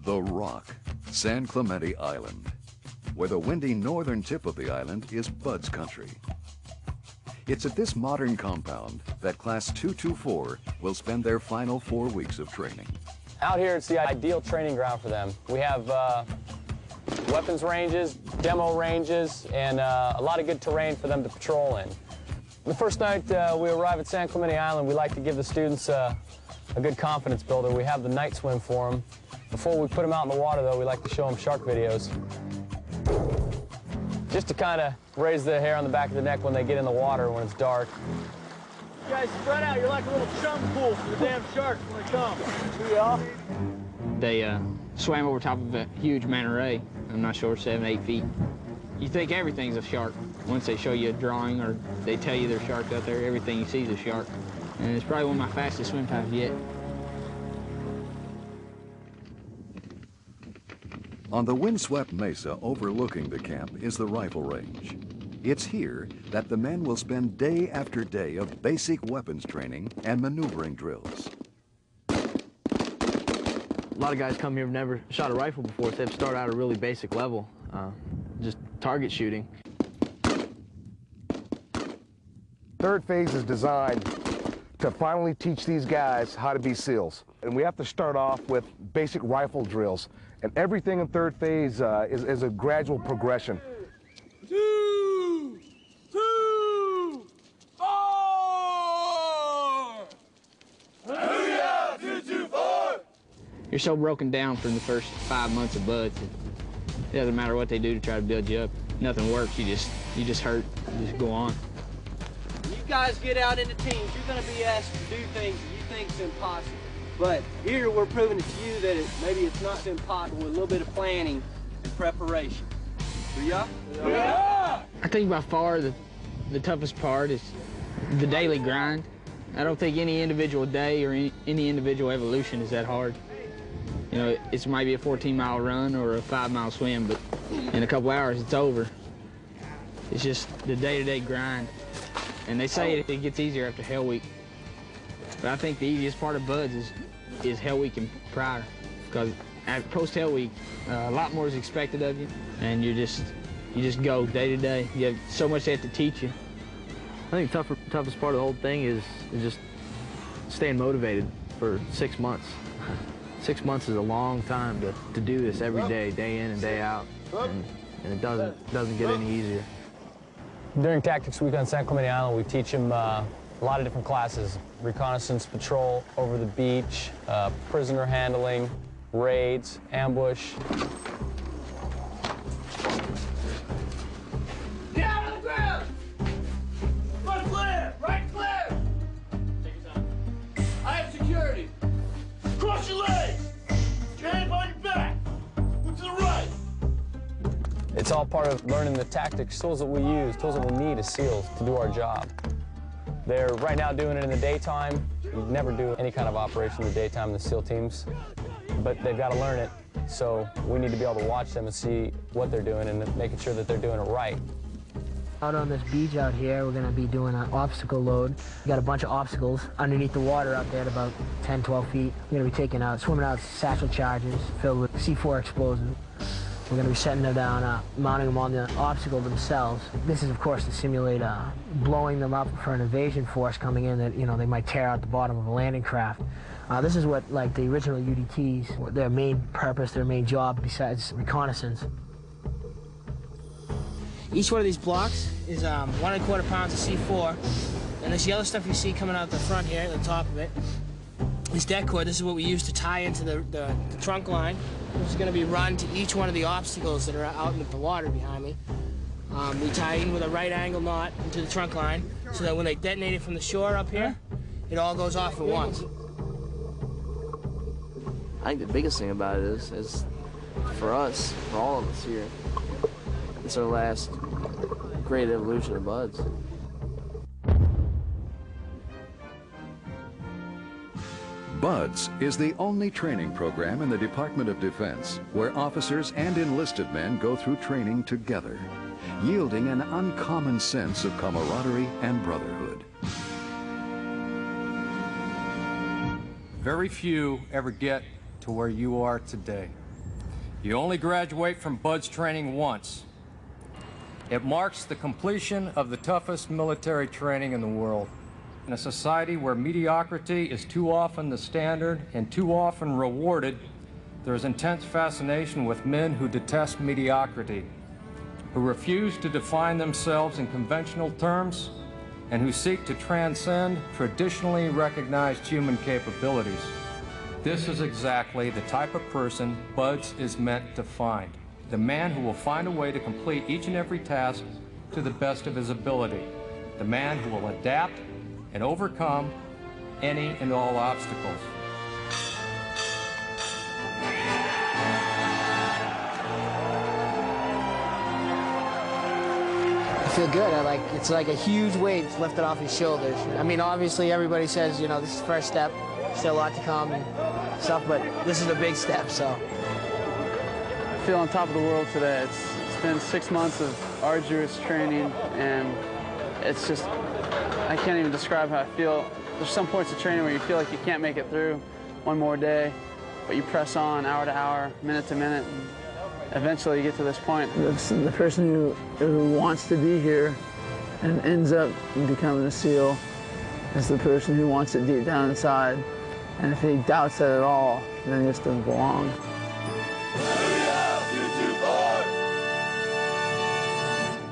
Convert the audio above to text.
The Rock, San Clemente Island, where the windy northern tip of the island is Bud's country. It's at this modern compound that Class 224 will spend their final 4 weeks of training. Out here, it's the ideal training ground for them. We have weapons ranges, demo ranges, and a lot of good terrain for them to patrol in. The first night we arrive at San Clemente Island, we like to give the students a good confidence builder. We have the night swim for them. Before we put them out in the water, though, we like to show them shark videos. Just to kind of raise the hair on the back of the neck when they get in the water when it's dark. You guys spread out. You're like a little chum pool for the damn sharks when they come. Hooyah. They swam over top of a huge manta ray. I'm not sure, 7, 8 feet. You think everything's a shark. Once they show you a drawing or they tell you there's sharks out there, everything you see is a shark. And it's probably one of my fastest swim times yet. On the windswept mesa overlooking the camp is the rifle range. It's here that the men will spend day after day of basic weapons training and maneuvering drills. A lot of guys come here who've never shot a rifle before, so they have to start out at a really basic level, just target shooting. Third phase is designed to finally teach these guys how to be SEALs. And we have to start off with basic rifle drills. And everything in third phase is a gradual progression. 2, 2, 4! Hooyah! 224! You're so broken down from the first 5 months of Buds. It doesn't matter what they do to try to build you up. Nothing works. You just hurt. You just go on. You guys get out into teams, you're going to be asked to do things that you think is impossible. But here we're proving it to you that maybe it's not so impossible with a little bit of planning and preparation. Hooyah? Yeah! I think by far the toughest part is the daily grind. I don't think any individual day or any individual evolution is that hard. You know, it might be a 14-mile run or a 5-mile swim, but in a couple hours it's over. It's just the day-to-day grind. And they say it gets easier after Hell Week. But I think the easiest part of Buds is Hell Week and prior. Because at post-Hell Week, a lot more is expected of you, and you just go day to day. You have so much they have to teach you. I think the toughest part of the whole thing is just staying motivated for 6 months. 6 months is a long time to do this every day, day in and day out, and it doesn't get any easier. During Tactics Week on San Clemente Island, we teach them a lot of different classes. Reconnaissance patrol over the beach, prisoner handling, raids, ambush. Get out on the ground! Front clear! Right clear! Take your time. I have security. Cross your legs! Get your hand behind your back. Move to the right. It's all part of learning the tactics, tools that we use, tools that we'll need as SEALs to do our job. They're right now doing it in the daytime. You never do any kind of operation in the daytime in the SEAL teams, but they've got to learn it. So we need to be able to watch them and see what they're doing and making sure that they're doing it right. Out on this beach out here, we're going to be doing an obstacle load. We got a bunch of obstacles underneath the water out there at about 10, 12 feet. We're going to be swimming out satchel charges filled with C4 explosives. We're going to be setting them down, mounting them on the obstacle themselves. This is, of course, to simulate blowing them up for an invasion force coming in that, you know, they might tear out the bottom of a landing craft. This is what, like, the original UDTs, their main purpose, their main job, besides reconnaissance. Each one of these blocks is 1 1/4 pounds of C4, and this yellow stuff you see coming out the front here, at the top of it, is deck cord. This is what we use to tie into the trunk line, which is going to be run to each one of the obstacles that are out in the water behind me. We tie in with a right angle knot into the trunk line so that when they detonate it from the shore up here, it all goes off at once. I think the biggest thing about it is for us, for all of us here, it's our last great evolution of Buds. Buds is the only training program in the Department of Defense where officers and enlisted men go through training together, yielding an uncommon sense of camaraderie and brotherhood. Very few ever get to where you are today. You only graduate from BUDS training once. It marks the completion of the toughest military training in the world. In a society where mediocrity is too often the standard and too often rewarded, there is intense fascination with men who detest mediocrity, who refuse to define themselves in conventional terms, and who seek to transcend traditionally recognized human capabilities. This is exactly the type of person BUDS is meant to find. The man who will find a way to complete each and every task to the best of his ability. The man who will adapt and overcome any and all obstacles. I feel good. It's like a huge weight lifted off your shoulders. I mean, obviously everybody says, you know, this is the first step, still a lot to come and stuff, but this is a big step, so. I feel on top of the world today. It's been 6 months of arduous training, and it's just, I can't even describe how I feel. There's some points of training where you feel like you can't make it through one more day, but you press on hour to hour, minute to minute, and eventually you get to this point. The person who wants to be here and ends up becoming a SEAL is the person who wants it deep down inside. And if he doubts it at all, then he just doesn't belong.